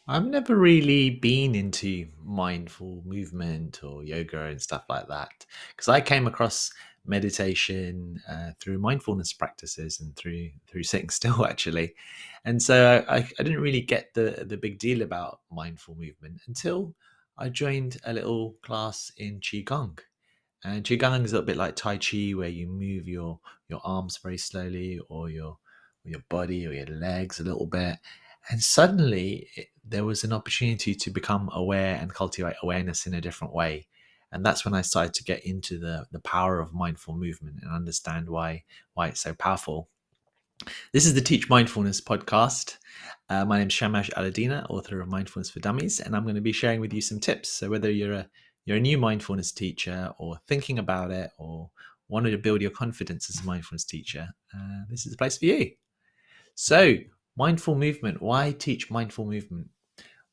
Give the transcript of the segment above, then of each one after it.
I've never really been into mindful movement or yoga and stuff like that because I came across meditation through mindfulness practices and through sitting still actually, and so I didn't really get the big deal about mindful movement until I joined a little class in qigong. And qigong is a little bit like tai chi, where you move your arms very slowly, or your body or your legs a little bit. And suddenly, there was an opportunity to become aware and cultivate awareness in a different way. And that's when I started to get into the power of mindful movement and understand why it's so powerful. This is the Teach Mindfulness podcast. My name is Shamash Aladina, author of Mindfulness for Dummies, and I'm going to be sharing with you some tips. So whether you're a new mindfulness teacher, or thinking about it, or wanting to build your confidence as a mindfulness teacher, this is the place for you. So, mindful movement. Why teach mindful movement?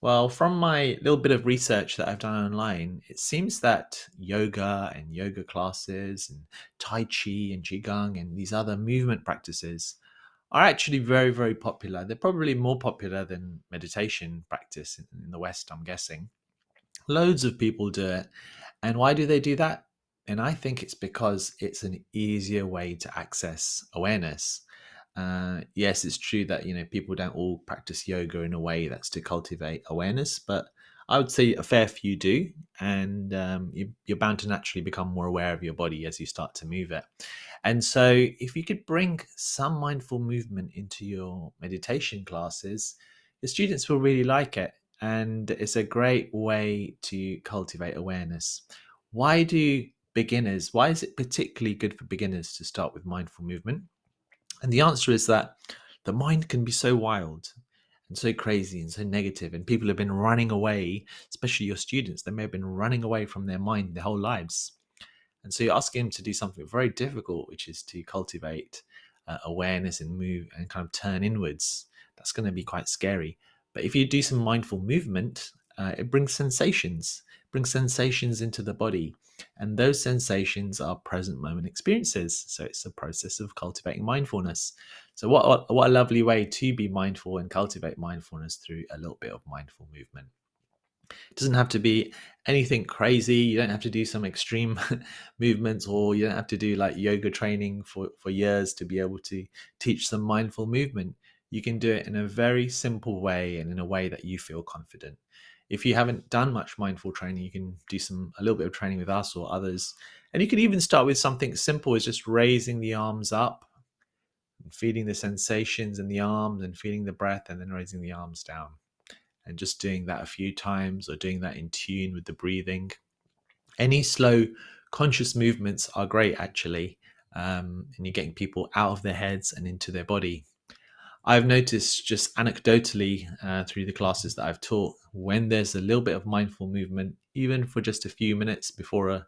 Well, from my little bit of research that I've done online, it seems that yoga and yoga classes and Tai Chi and Qigong and these other movement practices are actually very, very popular. They're probably more popular than meditation practice in the West, I'm guessing. Loads of people do it. And why do they do that? And I think it's because it's an easier way to access awareness. Yes, it's true that people don't all practice yoga in a way that's to cultivate awareness, but I would say a fair few do, and you're bound to naturally become more aware of your body as you start to move it. And so, if you could bring some mindful movement into your meditation classes, your students will really like it, and it's a great way to cultivate awareness. Why is it particularly good for beginners to start with mindful movement? And the answer is that the mind can be so wild and so crazy and so negative, and people have been running away, especially your students. They may have been running away from their mind their whole lives. And so you're asking them to do something very difficult, which is to cultivate awareness and move and kind of turn inwards. That's going to be quite scary. But if you do some mindful movement, it brings sensations into the body. And those sensations are present moment experiences. So it's a process of cultivating mindfulness. So what a lovely way to be mindful and cultivate mindfulness through a little bit of mindful movement. It doesn't have to be anything crazy. You don't have to do some extreme movements, or you don't have to do like yoga training for years to be able to teach some mindful movement. You can do it in a very simple way and in a way that you feel confident. If you haven't done much mindful training, you can do a little bit of training with us or others. And you can even start with something simple as just raising the arms up and feeling the sensations in the arms and feeling the breath, and then raising the arms down, and just doing that a few times, or doing that in tune with the breathing. Any slow, conscious movements are great, actually, and you're getting people out of their heads and into their body. I've noticed just anecdotally through the classes that I've taught, when there's a little bit of mindful movement, even for just a few minutes before a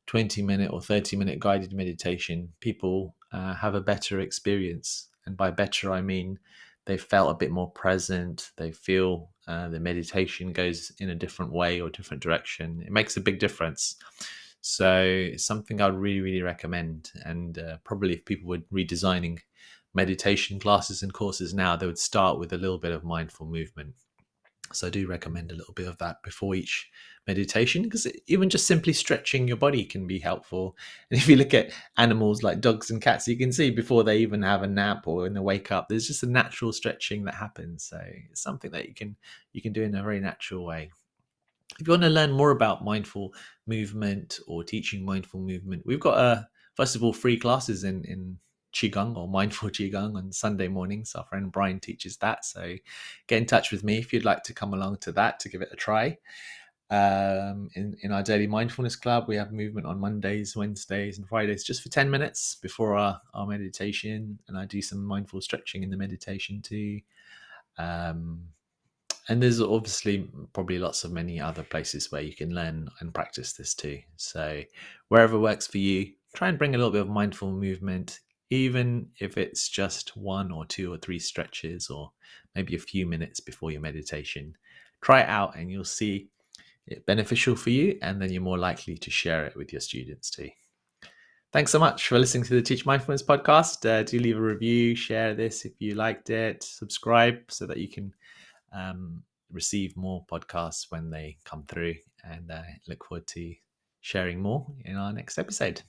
20-minute or 30-minute guided meditation, people have a better experience. And by better, I mean they felt a bit more present. They feel the meditation goes in a different way or different direction. It makes a big difference. So it's something I'd really, really recommend. And probably if people were redesigning meditation classes and courses now, they would start with a little bit of mindful movement. So I do recommend a little bit of that before each meditation, because even just simply stretching your body can be helpful. And if you look at animals like dogs and cats, you can see before they even have a nap or when they wake up, there's just a natural stretching that happens. So it's something that you can do in a very natural way. If you want to learn more about mindful movement or teaching mindful movement, we've got first of all free classes in Qigong or mindful Qigong on Sunday mornings. Our friend Brian teaches that. So get in touch with me if you'd like to come along to that to give it a try. In our daily mindfulness club, we have movement on Mondays, Wednesdays, and Fridays just for 10 minutes before our meditation. And I do some mindful stretching in the meditation too. Um, and there's obviously probably lots of many other places where you can learn and practice this too. So wherever works for you, try and bring a little bit of mindful movement, even if it's just one or two or three stretches, or maybe a few minutes before your meditation. Try it out and you'll see it beneficial for you, and then you're more likely to share it with your students too. Thanks so much for listening to the Teach Mindfulness podcast. Do leave a review, share this if you liked it, subscribe so that you can receive more podcasts when they come through, and look forward to sharing more in our next episode.